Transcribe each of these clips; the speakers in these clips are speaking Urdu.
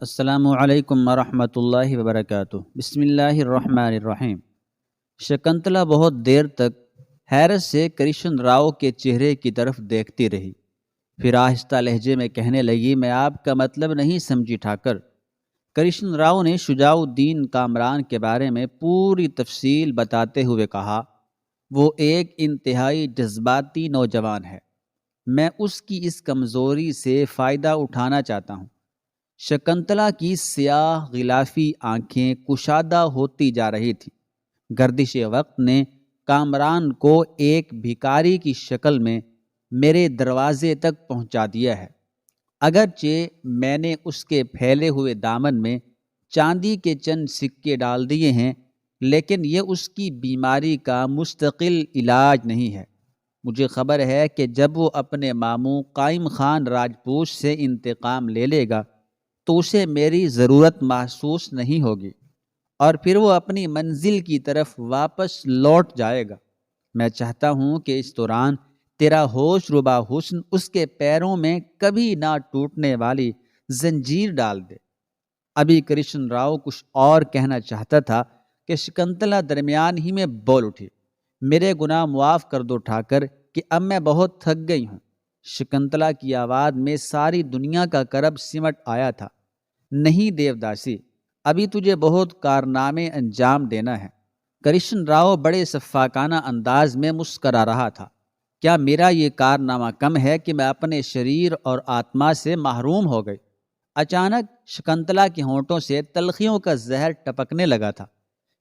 السلام علیکم ورحمۃ اللہ وبرکاتہ۔ بسم اللہ الرحمن الرحیم۔ شکنتلا بہت دیر تک حیرت سے کرشن راؤ کے چہرے کی طرف دیکھتی رہی، پھر آہستہ لہجے میں کہنے لگی، میں آپ کا مطلب نہیں سمجھی ٹھاکر۔ کرشن راؤ نے شجاع الدین کامران کے بارے میں پوری تفصیل بتاتے ہوئے کہا، وہ ایک انتہائی جذباتی نوجوان ہے، میں اس کی اس کمزوری سے فائدہ اٹھانا چاہتا ہوں۔ شکنتلا کی سیاہ غلافی آنکھیں کشادہ ہوتی جا رہی تھیں۔ گردش وقت نے کامران کو ایک بھکاری کی شکل میں میرے دروازے تک پہنچا دیا ہے۔ اگرچہ میں نے اس کے پھیلے ہوئے دامن میں چاندی کے چند سکے ڈال دیے ہیں، لیکن یہ اس کی بیماری کا مستقل علاج نہیں ہے۔ مجھے خبر ہے کہ جب وہ اپنے ماموں قائم خان راجپوت سے انتقام لے لے گا تو اسے میری ضرورت محسوس نہیں ہوگی، اور پھر وہ اپنی منزل کی طرف واپس لوٹ جائے گا۔ میں چاہتا ہوں کہ اس دوران تیرا ہوش ربا حسن اس کے پیروں میں کبھی نہ ٹوٹنے والی زنجیر ڈال دے۔ ابھی کرشن راؤ کچھ اور کہنا چاہتا تھا کہ شکنتلا درمیان ہی میں بول اٹھی، میرے گناہ معاف کر دو ٹھاکر کہ اب میں بہت تھک گئی ہوں۔ شکنتلا کی آواز میں ساری دنیا کا کرب سمٹ آیا تھا۔ نہیں دیوداسی، ابھی تجھے بہت کارنامے انجام دینا ہے۔ کرشن راؤ بڑے شفاقانہ انداز میں مسکرا رہا تھا۔ کیا میرا یہ کارنامہ کم ہے کہ میں اپنے شریر اور آتما سے محروم ہو گئی؟ اچانک شکنتلا کے ہونٹوں سے تلخیوں کا زہر ٹپکنے لگا تھا۔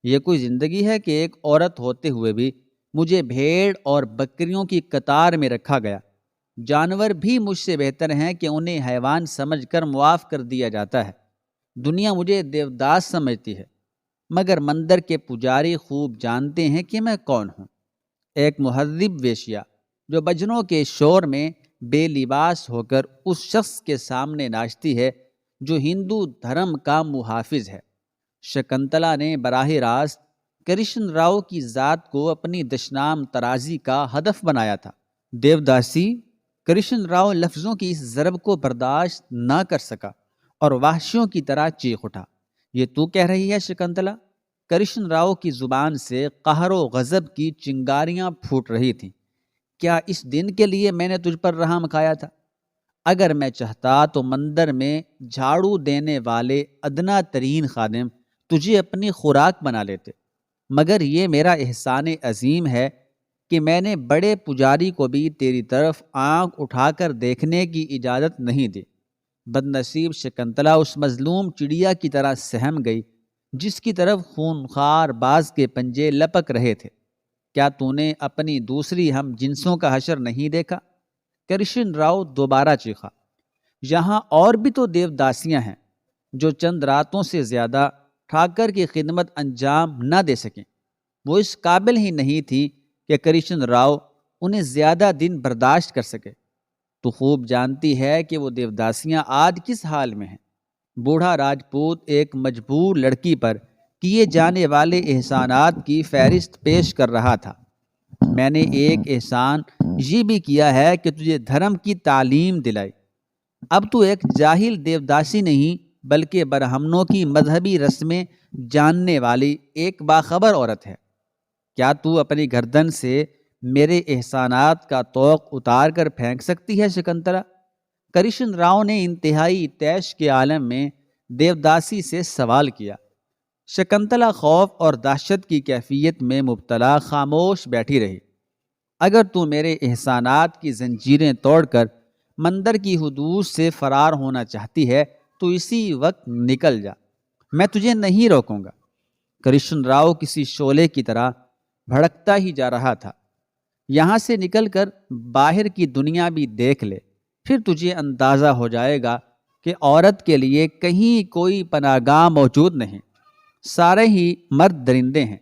یہ کوئی زندگی ہے کہ ایک عورت ہوتے ہوئے بھی مجھے بھیڑ اور بکریوں کی قطار میں رکھا گیا؟ جانور بھی مجھ سے بہتر ہیں کہ انہیں حیوان سمجھ کر معاف کر دیا جاتا ہے۔ دنیا مجھے دیوداس سمجھتی ہے، مگر مندر کے پجاری خوب جانتے ہیں کہ میں کون ہوں۔ ایک مہذب ویشیا جو بجنوں کے شور میں بے لباس ہو کر اس شخص کے سامنے ناچتی ہے جو ہندو دھرم کا محافظ ہے۔ شکنتلا نے براہ راست کرشن راؤ کی ذات کو اپنی دشنام ترازی کا ہدف بنایا تھا۔ دیوداسی، کرشن راؤ لفظوں کی اس ضرب کو برداشت نہ کر سکا اور وحشیوں کی طرح چیخ اٹھا، یہ تو کہہ رہی ہے شکنتلا؟ کرشن راؤ کی زبان سے قہر و غضب کی چنگاریاں پھوٹ رہی تھیں۔ کیا اس دن کے لیے میں نے تجھ پر رحم کھایا تھا؟ اگر میں چاہتا تو مندر میں جھاڑو دینے والے ادنا ترین خادم تجھے اپنی خوراک بنا لیتے، مگر یہ میرا احسان عظیم ہے کہ میں نے بڑے پجاری کو بھی تیری طرف آنکھ اٹھا کر دیکھنے کی اجازت نہیں دی۔ بدنصیب شکنتلا اس مظلوم چڑیا کی طرح سہم گئی جس کی طرف خونخوار باز کے پنجے لپک رہے تھے۔ کیا تو نے اپنی دوسری ہم جنسوں کا حشر نہیں دیکھا؟ کرشن راؤ دوبارہ چیخا۔ یہاں اور بھی تو دیوداسیاں ہیں جو چند راتوں سے زیادہ ٹھاکر کی خدمت انجام نہ دے سکیں۔ وہ اس قابل ہی نہیں تھی کہ کرشن راؤ انہیں زیادہ دن برداشت کر سکے۔ تو خوب جانتی ہے کہ وہ دیوداسیاں آج کس حال میں ہیں۔ بوڑھا راجپوت ایک مجبور لڑکی پر کیے جانے والے احسانات کی فہرست پیش کر رہا تھا۔ میں نے ایک احسان یہ بھی کیا ہے کہ تجھے دھرم کی تعلیم دلائی۔ اب تو ایک جاہل دیوداسی نہیں بلکہ برہمنوں کی مذہبی رسمیں جاننے والی ایک باخبر عورت ہے۔ کیا تو اپنی گردن سے میرے احسانات کا طوق اتار کر پھینک سکتی ہے شکنتلا؟ کرشن راؤ نے انتہائی طیش کے عالم میں دیوداسی سے سوال کیا۔ شکنتلا خوف اور دہشت کی کیفیت میں مبتلا خاموش بیٹھی رہی۔ اگر تو میرے احسانات کی زنجیریں توڑ کر مندر کی حدود سے فرار ہونا چاہتی ہے تو اسی وقت نکل جا، میں تجھے نہیں روکوں گا۔ کرشن راؤ کسی شعلے کی طرح بھڑکتا ہی جا رہا تھا۔ یہاں سے نکل کر باہر کی دنیا بھی دیکھ لے، پھر تجھے اندازہ ہو جائے گا کہ عورت کے لیے کہیں کوئی پناہ گاہ موجود نہیں۔ سارے ہی مرد درندے ہیں،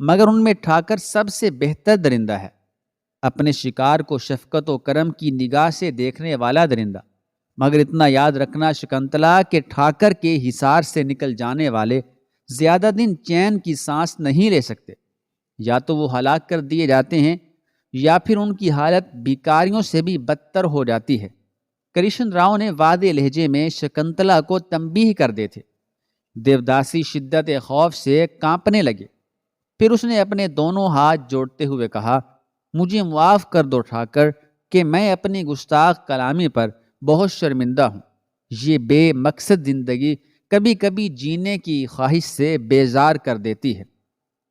مگر ان میں ٹھاکر سب سے بہتر درندہ ہے، اپنے شکار کو شفقت و کرم کی نگاہ سے دیکھنے والا درندہ۔ مگر اتنا یاد رکھنا شکنتلا کہ ٹھاکر کے حصار سے نکل جانے والے زیادہ دن چین کی سانس نہیں لے سکتے۔ یا تو وہ ہلاک کر دیے جاتے ہیں یا پھر ان کی حالت بیکاریوں سے بھی بدتر ہو جاتی ہے۔ کرشن راؤ نے وادی لہجے میں شکنتلا کو تنبیہ کر دیے تھے۔ دیوداسی شدت خوف سے کانپنے لگے۔ پھر اس نے اپنے دونوں ہاتھ جوڑتے ہوئے کہا، مجھے معاف کر دو ٹھاکر کہ میں اپنی گستاخ کلامی پر بہت شرمندہ ہوں۔ یہ بے مقصد زندگی کبھی کبھی جینے کی خواہش سے بیزار کر دیتی ہے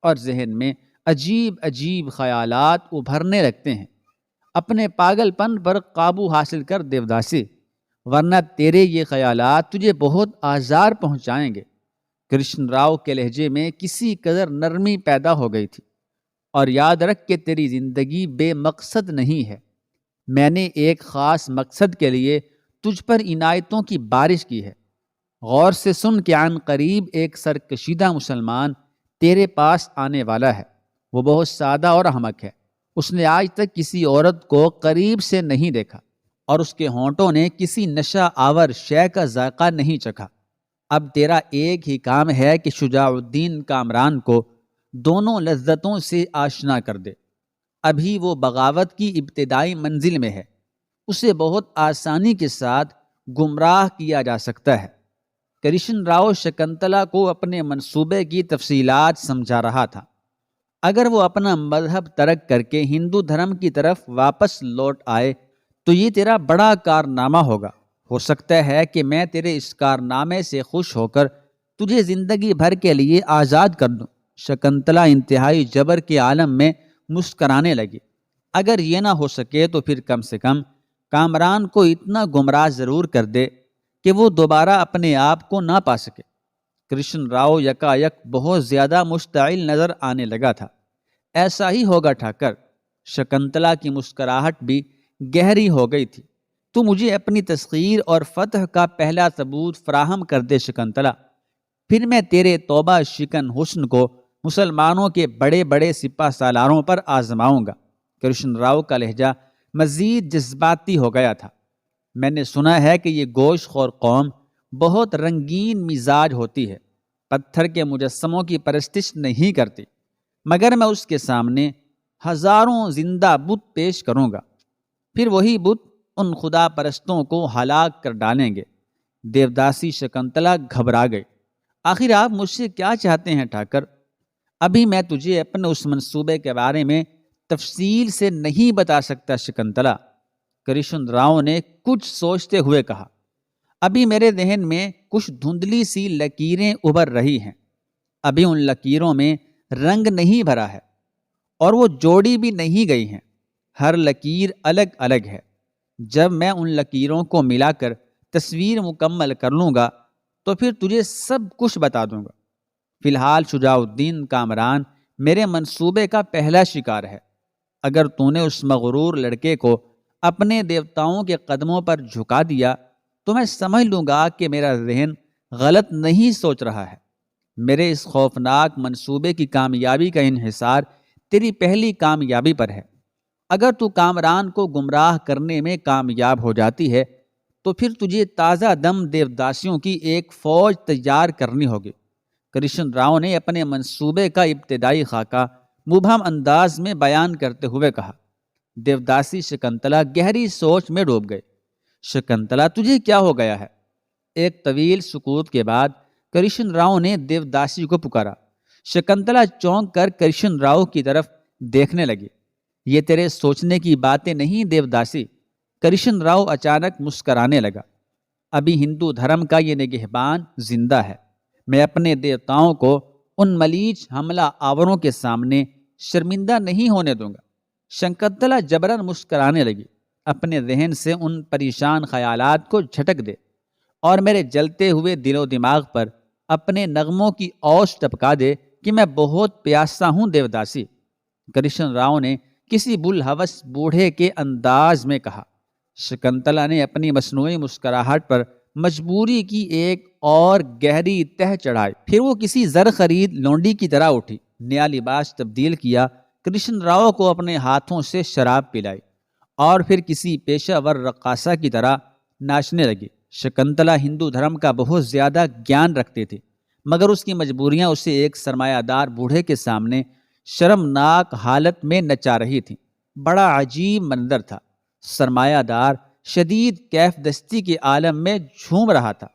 اور ذہن میں عجیب عجیب خیالات ابھرنے لگتے ہیں۔ اپنے پاگل پن پر قابو حاصل کر دیوداسی، ورنہ تیرے یہ خیالات تجھے بہت آزار پہنچائیں گے۔ کرشن راؤ کے لہجے میں کسی قدر نرمی پیدا ہو گئی تھی۔ اور یاد رکھ کہ تیری زندگی بے مقصد نہیں ہے۔ میں نے ایک خاص مقصد کے لیے تجھ پر عنایتوں کی بارش کی ہے۔ غور سے سن کہ عن قریب ایک سرکشیدہ مسلمان تیرے پاس آنے والا ہے۔ وہ بہت سادہ اور احمق ہے۔ اس نے آج تک کسی عورت کو قریب سے نہیں دیکھا اور اس کے ہونٹوں نے کسی نشہ آور شے کا ذائقہ نہیں چکھا۔ اب تیرا ایک ہی کام ہے کہ شجاع الدین کامران کو دونوں لذتوں سے آشنا کر دے۔ ابھی وہ بغاوت کی ابتدائی منزل میں ہے۔ اسے بہت آسانی کے ساتھ گمراہ کیا جا سکتا ہے۔ کرشن راؤ شکنتلا کو اپنے منصوبے کی تفصیلات سمجھا رہا تھا۔ اگر وہ اپنا مذہب ترک کر کے ہندو دھرم کی طرف واپس لوٹ آئے تو یہ تیرا بڑا کارنامہ ہوگا۔ ہو سکتا ہے کہ میں تیرے اس کارنامے سے خوش ہو کر تجھے زندگی بھر کے لیے آزاد کر دوں۔ شکنتلا انتہائی جبر کے عالم میں مسکرانے لگی۔ اگر یہ نہ ہو سکے تو پھر کم سے کم کامران کو اتنا گمراہ ضرور کر دے کہ وہ دوبارہ اپنے آپ کو نہ پا سکے۔ کرشن راؤ یکایک بہت زیادہ مشتعل نظر آنے لگا تھا۔ ایسا ہی ہوگا ٹھاکر۔ شکنتلا کی مسکراہٹ بھی گہری ہو گئی تھی۔ تو مجھے اپنی تسخیر اور فتح کا پہلا ثبوت فراہم کر دے شکنتلا، پھر میں تیرے توبہ شکن حسن کو مسلمانوں کے بڑے بڑے سپہ سالاروں پر آزماؤں گا۔ کرشن راؤ کا لہجہ مزید جذباتی ہو گیا تھا۔ میں نے سنا ہے کہ یہ گوش خور قوم بہت رنگین مزاج ہوتی ہے، پتھر کے مجسموں کی پرستش نہیں کرتی، مگر میں اس کے سامنے ہزاروں زندہ بت پیش کروں گا، پھر وہی بت ان خدا پرستوں کو ہلاک کر ڈالیں گے۔ دیوداسی شکنتلا گھبرا گئے۔ آخر آپ مجھ سے کیا چاہتے ہیں ٹھاکر؟ ابھی میں تجھے اپنے اس منصوبے کے بارے میں تفصیل سے نہیں بتا سکتا شکنتلا، کرشن راؤ نے کچھ سوچتے ہوئے کہا۔ ابھی میرے ذہن میں کچھ دھندلی سی لکیریں ابھر رہی ہیں۔ ابھی ان لکیروں میں رنگ نہیں بھرا ہے اور وہ جوڑی بھی نہیں گئی ہیں۔ ہر لکیر الگ الگ ہے۔ جب میں ان لکیروں کو ملا کر تصویر مکمل کر لوں گا تو پھر تجھے سب کچھ بتا دوں گا۔ فی الحال شجاع الدین کامران میرے منصوبے کا پہلا شکار ہے۔ اگر تو نے اس مغرور لڑکے کو اپنے دیوتاؤں کے قدموں پر جھکا دیا تو میں سمجھ لوں گا کہ میرا ذہن غلط نہیں سوچ رہا ہے۔ میرے اس خوفناک منصوبے کی کامیابی کا انحصار تیری پہلی کامیابی پر ہے۔ اگر تو کامران کو گمراہ کرنے میں کامیاب ہو جاتی ہے تو پھر تجھے تازہ دم دیوداسیوں کی ایک فوج تیار کرنی ہوگی۔ کرشن راؤ نے اپنے منصوبے کا ابتدائی خاکہ مبہم انداز میں بیان کرتے ہوئے کہا۔ دیوداسی شکنتلا گہری سوچ میں ڈوب گئے۔ شکنتلا تجھے کیا ہو گیا ہے؟ ایک طویل سکوت کے بعد کرشن راؤ نے دیوداسی کو پکارا۔ شکنتلا چونک کر کرشن راؤ کی طرف دیکھنے لگی۔ یہ تیرے سوچنے کی باتیں نہیں دیوداسی۔ کرشن راؤ اچانک مسکرانے لگا۔ ابھی ہندو دھرم کا یہ نگہبان زندہ ہے۔ میں اپنے دیوتاؤں کو ان ملیچ حملہ آوروں کے سامنے شرمندہ نہیں ہونے دوں گا۔ شکنتلا جبراً مسکرانے لگی۔ اپنے ذہن سے ان پریشان خیالات کو جھٹک دے اور میرے جلتے ہوئے دل و دماغ پر اپنے نغموں کی اوس ٹپکا دے کہ میں بہت پیاسا ہوں دیوداسی۔ کرشن راؤ نے کسی بلحوث بوڑھے کے انداز میں کہا۔ شکنتلا نے اپنی مصنوعی مسکراہٹ پر مجبوری کی ایک اور گہری تہ چڑھائی۔ پھر وہ کسی زر خرید لونڈی کی طرح اٹھی، نیا لباس تبدیل کیا، کرشن راؤ کو اپنے ہاتھوں سے شراب پلائی اور پھر کسی پیشہ ور رقاصہ کی طرح ناچنے لگی۔ شکنتلا ہندو دھرم کا بہت زیادہ گیان رکھتی تھی، مگر اس کی مجبوریاں اسے ایک سرمایہ دار بوڑھے کے سامنے شرمناک حالت میں نچا رہی تھیں۔ بڑا عجیب منظر تھا۔ سرمایہ دار شدید کیف دستی کے عالم میں جھوم رہا تھا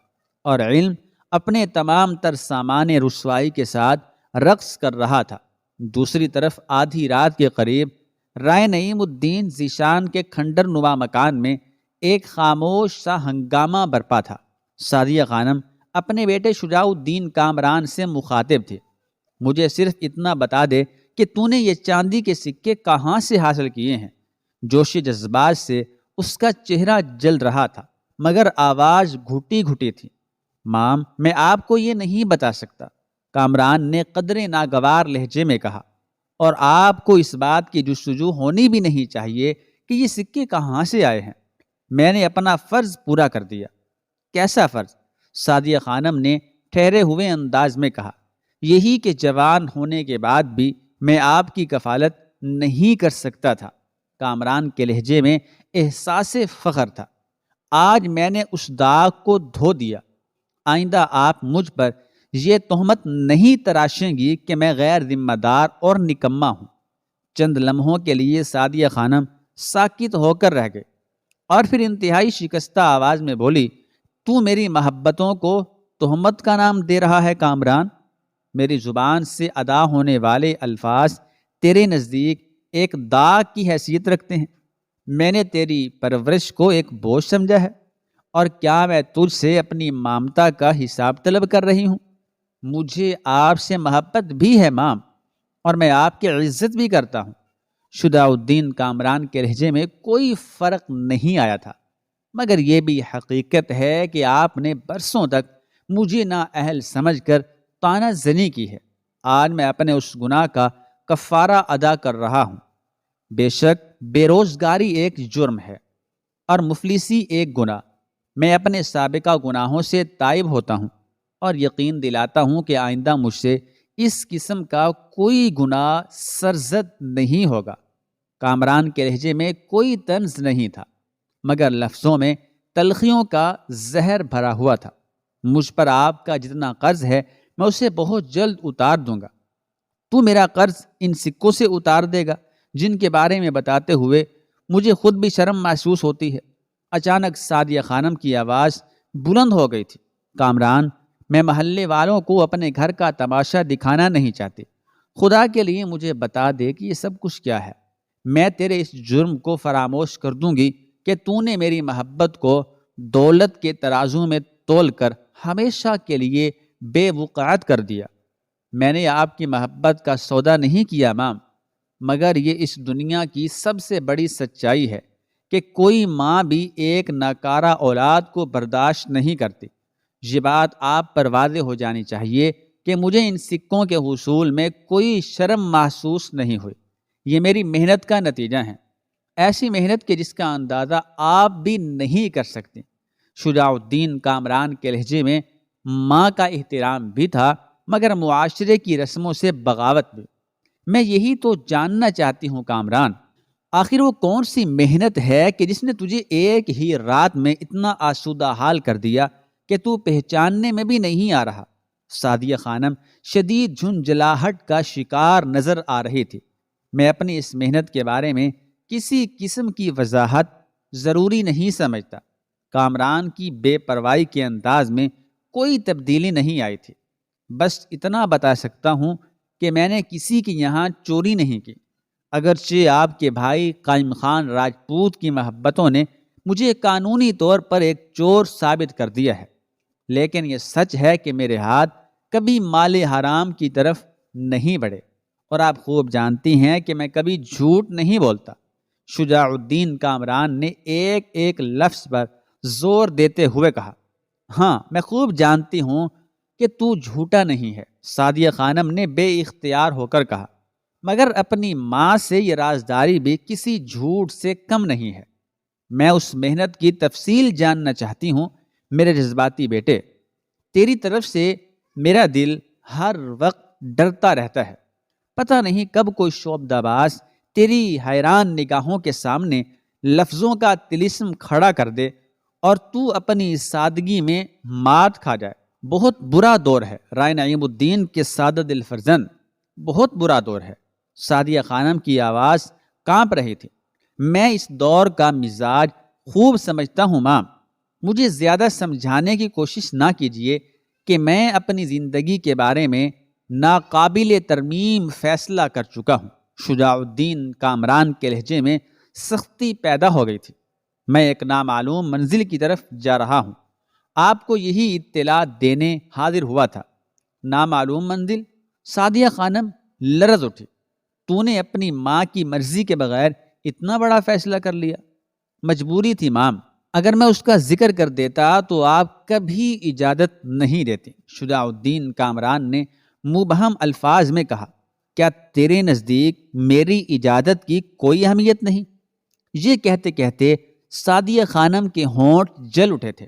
اور علم اپنے تمام تر سامان رسوائی کے ساتھ رقص کر رہا تھا۔ دوسری طرف آدھی رات کے قریب رائے نعیم الدین ذیشان کے کھنڈر نما مکان میں ایک خاموش سا ہنگامہ برپا تھا۔ سعدیہ خانم اپنے بیٹے شجاع الدین کامران سے مخاطب تھے۔ مجھے صرف اتنا بتا دے کہ تو نے یہ چاندی کے سکے کہاں سے حاصل کیے ہیں؟ جوش جذبات سے اس کا چہرہ جل رہا تھا مگر آواز گھٹی گھٹی تھی۔ مام، میں آپ کو یہ نہیں بتا سکتا، کامران نے قدرے ناگوار لہجے میں کہا، اور آپ کو اس بات کی جستجو ہونی بھی نہیں چاہیے کہ یہ سکے کہاں سے آئے ہیں۔ میں نے اپنا فرض پورا کر دیا۔ کیسا فرض؟ سعدیہ خانم نے ٹھہرے ہوئے انداز میں کہا، یہی کہ جوان ہونے کے بعد بھی میں آپ کی کفالت نہیں کر سکتا تھا۔ کامران کے لہجے میں احساس فخر تھا۔ آج میں نے اس داغ کو دھو دیا۔ آئندہ آپ مجھ پر یہ تہمت نہیں تراشیں گی کہ میں غیر ذمہ دار اور نکما ہوں۔ چند لمحوں کے لیے سعدیہ خانم ساکت ہو کر رہ گئے اور پھر انتہائی شکستہ آواز میں بولی، تو میری محبتوں کو تہمت کا نام دے رہا ہے کامران؟ میری زبان سے ادا ہونے والے الفاظ تیرے نزدیک ایک داغ کی حیثیت رکھتے ہیں۔ میں نے تیری پرورش کو ایک بوجھ سمجھا ہے، اور کیا میں تجھ سے اپنی مامتا کا حساب طلب کر رہی ہوں؟ مجھے آپ سے محبت بھی ہے مام، اور میں آپ کی عزت بھی کرتا ہوں۔ شجاع الدین کامران کے لہجے میں کوئی فرق نہیں آیا تھا، مگر یہ بھی حقیقت ہے کہ آپ نے برسوں تک مجھے نااہل سمجھ کر طعنہ زنی کی ہے۔ آج میں اپنے اس گناہ کا کفارہ ادا کر رہا ہوں۔ بے شک بے روزگاری ایک جرم ہے اور مفلسی ایک گناہ۔ میں اپنے سابقہ گناہوں سے تائب ہوتا ہوں اور یقین دلاتا ہوں کہ آئندہ مجھ سے اس قسم کا کوئی گناہ سرزد نہیں ہوگا۔ کامران کے لہجے میں کوئی طنز نہیں تھا، مگر لفظوں میں تلخیوں کا زہر بھرا ہوا تھا۔ مجھ پر آپ کا جتنا قرض ہے میں اسے بہت جلد اتار دوں گا۔ تو میرا قرض ان سکوں سے اتار دے گا جن کے بارے میں بتاتے ہوئے مجھے خود بھی شرم محسوس ہوتی ہے۔ اچانک سعدیہ خانم کی آواز بلند ہو گئی تھی، کامران، میں محلے والوں کو اپنے گھر کا تماشا دکھانا نہیں چاہتی۔ خدا کے لیے مجھے بتا دے کہ یہ سب کچھ کیا ہے۔ میں تیرے اس جرم کو فراموش کر دوں گی کہ تو نے میری محبت کو دولت کے ترازو میں تول کر ہمیشہ کے لیے بے وقعت کر دیا۔ میں نے آپ کی محبت کا سودا نہیں کیا مام، مگر یہ اس دنیا کی سب سے بڑی سچائی ہے کہ کوئی ماں بھی ایک ناکارہ اولاد کو برداشت نہیں کرتی۔ یہ بات آپ پر واضح ہو جانی چاہیے کہ مجھے ان سکوں کے حصول میں کوئی شرم محسوس نہیں ہوئی۔ یہ میری محنت کا نتیجہ ہے، ایسی محنت کہ جس کا اندازہ آپ بھی نہیں کر سکتے۔ شجاع الدین کامران کے لہجے میں ماں کا احترام بھی تھا، مگر معاشرے کی رسموں سے بغاوت بھی۔ میں یہی تو جاننا چاہتی ہوں کامران، آخر وہ کون سی محنت ہے کہ جس نے تجھے ایک ہی رات میں اتنا آسودہ حال کر دیا کہ تو پہچاننے میں بھی نہیں آ رہا؟ سعدیہ خانم شدید جھنجھلاہٹ کا شکار نظر آ رہی تھی۔ میں اپنی اس محنت کے بارے میں کسی قسم کی وضاحت ضروری نہیں سمجھتا۔ کامران کی بے پرواہی کے انداز میں کوئی تبدیلی نہیں آئی تھی۔ بس اتنا بتا سکتا ہوں کہ میں نے کسی کے یہاں چوری نہیں کی، اگرچہ آپ کے بھائی قائم خان راجپوت کی محبتوں نے مجھے قانونی طور پر ایک چور ثابت کر دیا ہے، لیکن یہ سچ ہے کہ میرے ہاتھ کبھی مال حرام کی طرف نہیں بڑھے، اور آپ خوب جانتی ہیں کہ میں کبھی جھوٹ نہیں بولتا۔ شجاع الدین کامران نے ایک ایک لفظ پر زور دیتے ہوئے کہا، ہاں میں خوب جانتی ہوں کہ تو جھوٹا نہیں ہے، سعدیہ خانم نے بے اختیار ہو کر کہا، مگر اپنی ماں سے یہ رازداری بھی کسی جھوٹ سے کم نہیں ہے۔ میں اس محنت کی تفصیل جاننا چاہتی ہوں میرے جذباتی بیٹے۔ تیری طرف سے میرا دل ہر وقت ڈرتا رہتا ہے، پتہ نہیں کب کوئی شعبدہ باز تیری حیران نگاہوں کے سامنے لفظوں کا طلسم کھڑا کر دے اور تو اپنی سادگی میں مات کھا جائے۔ بہت برا دور ہے رائے نعیم الدین کے سادہ دل فرزند، بہت برا دور ہے۔ سعدیہ خانم کی آواز کانپ رہی تھی۔ میں اس دور کا مزاج خوب سمجھتا ہوں مام، مجھے زیادہ سمجھانے کی کوشش نہ کیجیے کہ میں اپنی زندگی کے بارے میں ناقابل ترمیم فیصلہ کر چکا ہوں۔ شجاع الدین کامران کے لہجے میں سختی پیدا ہو گئی تھی۔ میں ایک نامعلوم منزل کی طرف جا رہا ہوں، آپ کو یہی اطلاع دینے حاضر ہوا تھا۔ نامعلوم منزل؟ سعدیہ خانم لرز اٹھی۔ تو نے اپنی ماں کی مرضی کے بغیر اتنا بڑا فیصلہ کر لیا؟ مجبوری تھی مام، اگر میں اس کا ذکر کر دیتا تو آپ کبھی اجازت نہیں دیتے۔ شجاع الدین کامران نے مبہم الفاظ میں کہا، کیا تیرے نزدیک میری اجازت کی کوئی اہمیت نہیں؟ یہ کہتے کہتے سعدیہ خانم کے ہونٹ جل اٹھے تھے۔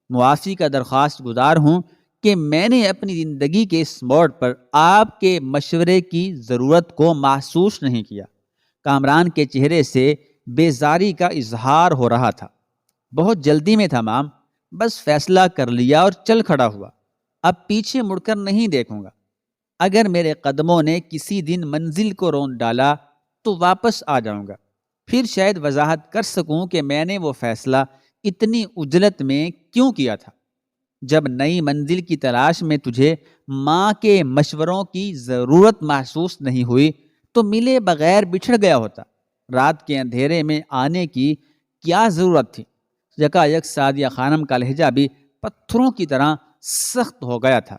معافی کا درخواست گزار ہوں کہ میں نے اپنی زندگی کے اس موڑ پر آپ کے مشورے کی ضرورت کو محسوس نہیں کیا۔ کامران کے چہرے سے بیزاری کا اظہار ہو رہا تھا۔ بہت جلدی میں تھا مام، بس فیصلہ کر لیا اور چل کھڑا ہوا۔ اب پیچھے مڑ کر نہیں دیکھوں گا۔ اگر میرے قدموں نے کسی دن منزل کو رون ڈالا تو واپس آ جاؤں گا، پھر شاید وضاحت کر سکوں کہ میں نے وہ فیصلہ اتنی عجلت میں کیوں کیا تھا۔ جب نئی منزل کی تلاش میں تجھے ماں کے مشوروں کی ضرورت محسوس نہیں ہوئی تو ملے بغیر بچھڑ گیا ہوتا۔ رات کے اندھیرے میں آنے کی کیا ضرورت تھی؟ یکایک سعدیہ خانم کا لہجہ بھی پتھروں کی طرح سخت ہو گیا تھا۔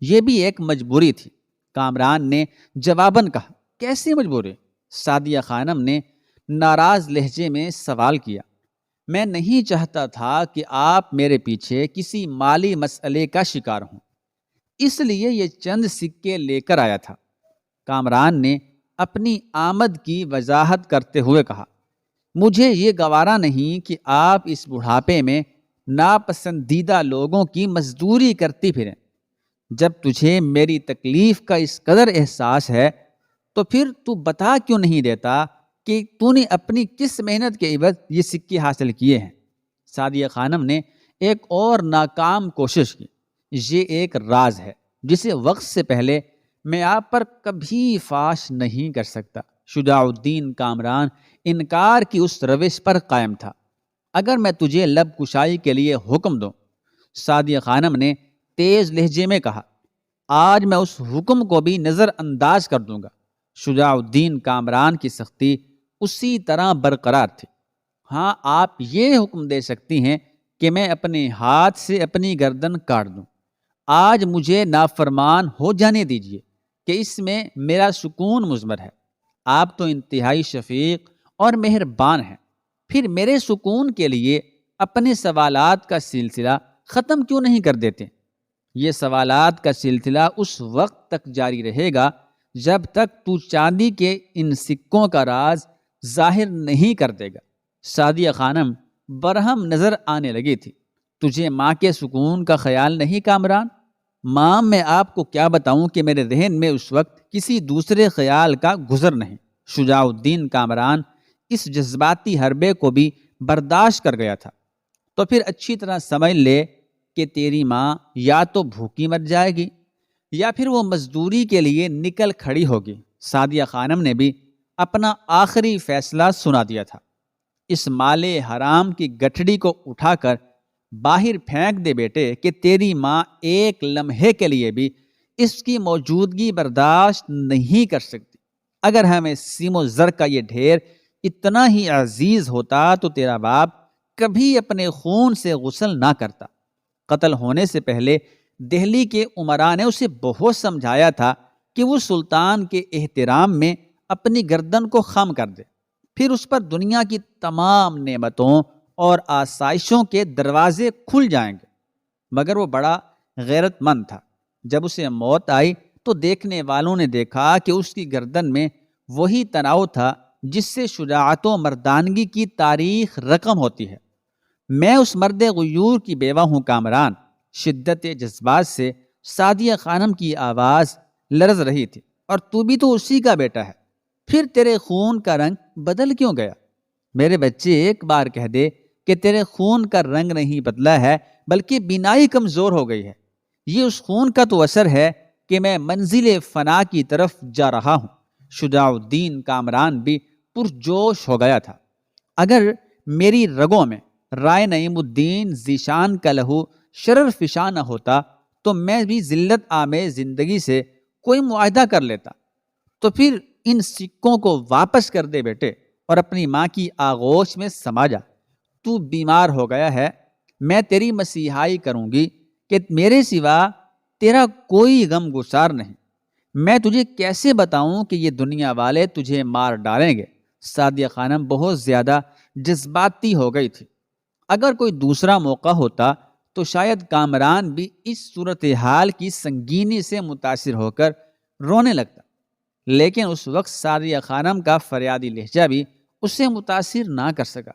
یہ بھی ایک مجبوری تھی، کامران نے جواباً کہا۔ کیسی مجبوری؟ سعدیہ خانم نے ناراض لہجے میں سوال کیا۔ میں نہیں چاہتا تھا کہ آپ میرے پیچھے کسی مالی مسئلے کا شکار ہوں، اس لیے یہ چند سکے لے کر آیا تھا۔ کامران نے اپنی آمد کی وضاحت کرتے ہوئے کہا، مجھے یہ گوارا نہیں کہ آپ اس بڑھاپے میں ناپسندیدہ لوگوں کی مزدوری کرتی پھریں۔ جب تجھے میری تکلیف کا اس قدر احساس ہے تو پھر تو بتا کیوں نہیں دیتا کہ تو نے اپنی کس محنت کے عوض یہ سکے حاصل کیے ہیں؟ سعدیہ خانم نے ایک اور ناکام کوشش کی۔ یہ ایک راز ہے جسے وقت سے پہلے میں آپ پر کبھی فاش نہیں کر سکتا۔ شجاع الدین کامران انکار کی اس روش پر قائم تھا۔ اگر میں تجھے لب کشائی کے لیے حکم دوں، سعدیہ خانم نے تیز لہجے میں کہا، آج میں اس حکم کو بھی نظر انداز کر دوں گا۔ شجاع الدین کامران کی سختی اسی طرح برقرار تھی۔ ہاں، آپ یہ حکم دے سکتی ہیں کہ میں اپنے ہاتھ سے اپنی گردن کاٹ دوں۔ آج مجھے نافرمان ہو جانے دیجیے کہ اس میں میرا سکون مضمر ہے۔ آپ تو انتہائی شفیق اور مہربان ہیں، پھر میرے سکون کے لیے اپنے سوالات کا سلسلہ ختم کیوں نہیں کر دیتے؟ یہ سوالات کا سلسلہ اس وقت تک جاری رہے گا جب تک تو چاندی کے ان سکوں کا راز ظاہر نہیں کر دے گا۔ سعدیہ خانم برہم نظر آنے لگی تھی۔ تجھے ماں کے سکون کا خیال نہیں کامران؟ ماں، میں آپ کو کیا بتاؤں کہ میرے ذہن میں اس وقت کسی دوسرے خیال کا گزر نہیں۔ شجاع الدین کامران اس جذباتی حربے کو بھی برداشت کر گیا تھا۔ تو پھر اچھی طرح سمجھ لے کہ تیری ماں یا تو بھوکی مر جائے گی یا پھر وہ مزدوری کے لیے نکل کھڑی ہوگی۔ سعدیہ خانم نے بھی اپنا آخری فیصلہ سنا دیا تھا۔ اس مال حرام کی گٹھڑی کو اٹھا کر باہر پھینک دے بیٹے کہ تیری ماں ایک لمحے کے لیے بھی اس کی موجودگی برداشت نہیں کر سکتی۔ اگر ہمیں سیم و زر کا یہ ڈھیر اتنا ہی عزیز ہوتا تو تیرا باپ کبھی اپنے خون سے غسل نہ کرتا۔ قتل ہونے سے پہلے دہلی کے امراء نے اسے بہت سمجھایا تھا کہ وہ سلطان کے احترام میں اپنی گردن کو خم کر دے، پھر اس پر دنیا کی تمام نعمتوں اور آسائشوں کے دروازے کھل جائیں گے۔ مگر وہ بڑا غیرت مند تھا۔ جب اسے موت آئی تو دیکھنے والوں نے دیکھا کہ اس کی گردن میں وہی تناؤ تھا جس سے شجاعت و مردانگی کی تاریخ رقم ہوتی ہے۔ میں اس مرد غیور کی بیوہ ہوں کامران۔ شدت جذبات سے سعدیہ خانم کی آواز لرز رہی تھی۔ اور تو بھی تو اسی کا بیٹا ہے، پھر تیرے خون کا رنگ بدل کیوں گیا؟ میرے بچے، ایک بار کہہ دے کہ تیرے خون کا رنگ نہیں بدلا ہے بلکہ بینائی کمزور ہو گئی ہے۔ یہ اس خون کا تو اثر ہے کہ میں منزل فنا کی طرف جا رہا ہوں۔ شجاع الدین کامران بھی پرجوش ہو گیا تھا۔ اگر میری رگوں میں رائے نعیم الدین ذیشان کا لہو شرر فشاں نہ ہوتا تو میں بھی ذلت آمیز زندگی سے کوئی معاہدہ کر لیتا۔ تو پھر ان سکوں کو واپس کر دے بیٹے اور اپنی ماں کی آغوش میں سما جا۔ تو بیمار ہو گیا ہے، میں تیری مسیحائی کروں گی کہ میرے سوا تیرا کوئی غم گسار نہیں۔ میں تجھے کیسے بتاؤں کہ یہ دنیا والے تجھے مار ڈالیں گے۔ سعدیہ خانم بہت زیادہ جذباتی ہو گئی تھی۔ اگر کوئی دوسرا موقع ہوتا تو شاید کامران بھی اس صورتحال کی سنگینی سے متاثر ہو کر رونے لگتا، لیکن اس وقت سعدیہ خانم کا فریادی لہجہ بھی اسے متاثر نہ کر سکا۔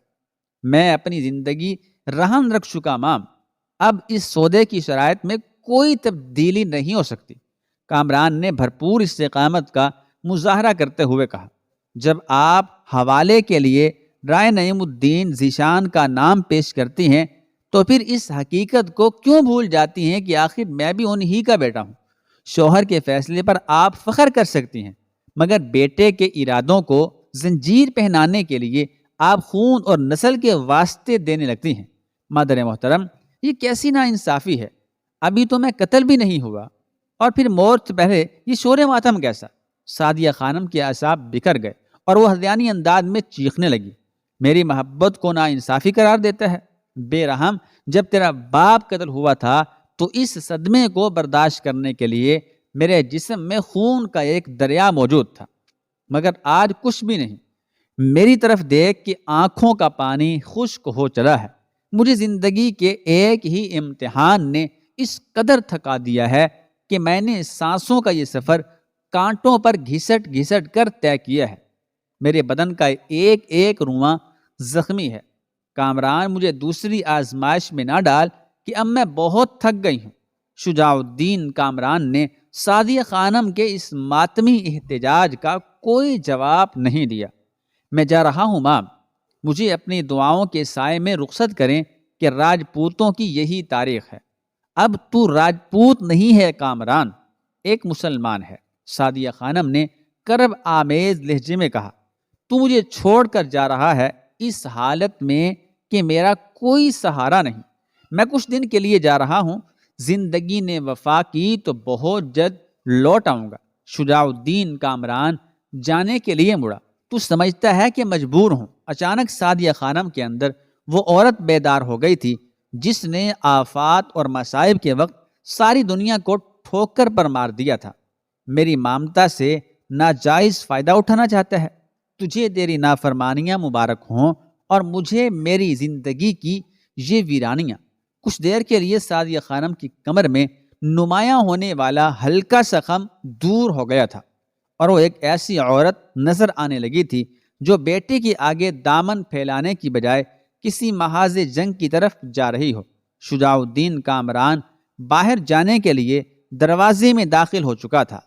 میں اپنی زندگی رہن رکھ چکا مام، اب اس سودے کی شرائط میں کوئی تبدیلی نہیں ہو سکتی۔ کامران نے بھرپور استقامت کا مظاہرہ کرتے ہوئے کہا، جب آپ حوالے کے لیے رائے نعیم الدین ذیشان کا نام پیش کرتی ہیں تو پھر اس حقیقت کو کیوں بھول جاتی ہیں کہ آخر میں بھی انہی کا بیٹا ہوں۔ شوہر کے فیصلے پر آپ فخر کر سکتی ہیں، مگر بیٹے کے ارادوں کو زنجیر پہنانے کے لیے آپ خون اور نسل کے واسطے دینے لگتی ہیں۔ مادر محترم، یہ کیسی ناانصافی ہے؟ ابھی تو میں قتل بھی نہیں ہوا، اور پھر موت سے پہلے یہ شور ماتم کیسا؟ سعدیہ خانم کے اعصاب بکھر گئے اور وہ ہذیانی انداز میں چیخنے لگی، میری محبت کو ناانصافی قرار دیتا ہے؟ بے رحم، جب تیرا باپ قتل ہوا تھا تو اس صدمے کو برداشت کرنے کے لیے میرے جسم میں خون کا ایک دریا موجود تھا، مگر آج کچھ بھی نہیں۔ میری طرف دیکھ کہ آنکھوں کا پانی خشک ہو چلا ہے۔ مجھے زندگی کے ایک ہی امتحان نے اس قدر تھکا دیا ہے کہ میں نے سانسوں کا یہ سفر کانٹوں پر گھسٹ گھسٹ کر طے کیا ہے۔ میرے بدن کا ایک ایک رواں زخمی ہے۔ کامران، مجھے دوسری آزمائش میں نہ ڈال کہ اب میں بہت تھک گئی ہوں۔ شجاع الدین کامران نے سعدیہ خانم کے اس ماتمی احتجاج کا کوئی جواب نہیں دیا۔ میں جا رہا ہوں ماں، مجھے اپنی دعاؤں کے سائے میں رخصت کریں کہ راجپوتوں کی یہی تاریخ ہے۔ اب تو راجپوت نہیں ہے کامران، ایک مسلمان ہے۔ سعدیہ خانم نے کرب آمیز لہجے میں کہا، تو مجھے چھوڑ کر جا رہا ہے اس حالت میں کہ میرا کوئی سہارا نہیں۔ میں کچھ دن کے لیے جا رہا ہوں، زندگی نے وفا کی تو بہت جلد لوٹ آؤں گا۔ شجاع الدین کامران جانے کے لیے مڑا۔ تو سمجھتا ہے کہ مجبور ہوں۔ اچانک سعدیہ خانم کے اندر وہ عورت بیدار ہو گئی تھی جس نے آفات اور مصائب کے وقت ساری دنیا کو ٹھوکر پر مار دیا تھا۔ میری مامتا سے ناجائز فائدہ اٹھانا چاہتا ہے۔ تجھے تیری نافرمانیاں مبارک ہوں اور مجھے میری زندگی کی یہ ویرانیاں۔ کچھ دیر کے لیے سعدیہ خانم کی کمر میں نمایاں ہونے والا ہلکا سا غم دور ہو گیا تھا، اور وہ ایک ایسی عورت نظر آنے لگی تھی جو بیٹے کے آگے دامن پھیلانے کی بجائے کسی محاذ جنگ کی طرف جا رہی ہو۔ شجاع الدین کامران باہر جانے کے لیے دروازے میں داخل ہو چکا تھا۔